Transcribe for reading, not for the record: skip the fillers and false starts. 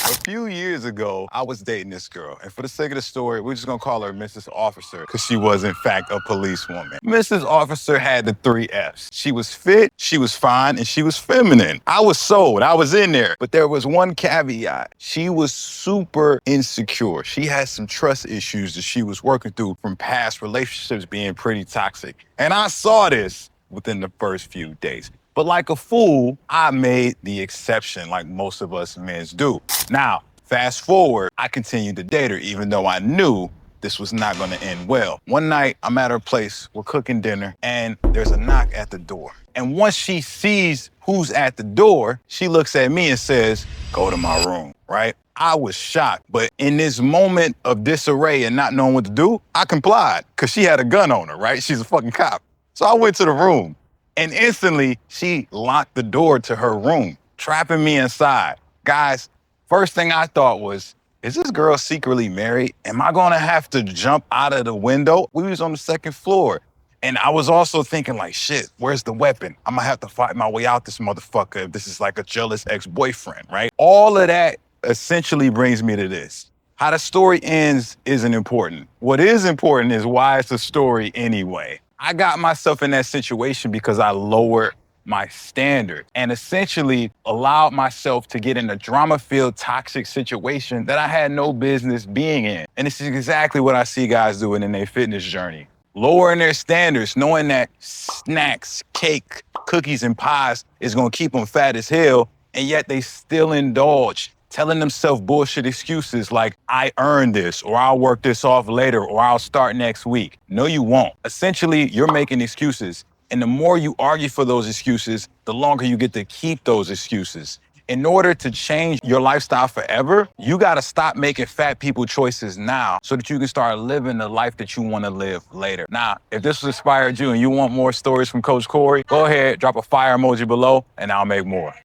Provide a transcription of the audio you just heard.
A few years ago, I was dating this girl, and for the sake of the story, we're just gonna call her Mrs. Officer, because she was, in fact, a policewoman. Mrs. Officer had the 3 Fs. She was fit, she was fine, and she was feminine. I was sold, I was in there. But there was one caveat. She was super insecure. She had some trust issues that she was working through from past relationships being pretty toxic. And I saw this within the first few days. But like a fool, I made the exception like most of us men do. Now, fast forward, I continued to date her even though I knew this was not gonna end well. One night, I'm at her place, we're cooking dinner, and there's a knock at the door. And once she sees who's at the door, she looks at me and says, "Go to my room," right? I was shocked, but in this moment of disarray and not knowing what to do, I complied, because she had a gun on her, right? She's a fucking cop. So I went to the room. And instantly, she locked the door to her room, trapping me inside. Guys, first thing I thought was, is this girl secretly married? Am I gonna have to jump out of the window? We was on the second floor. And I was also thinking like, shit, where's the weapon? I'm gonna have to fight my way out this motherfucker if this is like a jealous ex-boyfriend, right? All of that essentially brings me to this. How the story ends isn't important. What is important is why it's a story anyway. I got myself in that situation because I lowered my standard and essentially allowed myself to get in a drama-filled, toxic situation that I had no business being in. And this is exactly what I see guys doing in their fitness journey. Lowering their standards, knowing that snacks, cake, cookies, and pies is gonna keep them fat as hell, and yet they still indulge, telling themselves bullshit excuses like, I earned this, or I'll work this off later, or I'll start next week. No, you won't. Essentially, you're making excuses. And the more you argue for those excuses, the longer you get to keep those excuses. In order to change your lifestyle forever, you gotta stop making fat people choices now so that you can start living the life that you wanna live later. Now, if this inspired you and you want more stories from Coach Corey, go ahead, drop a fire emoji below, and I'll make more.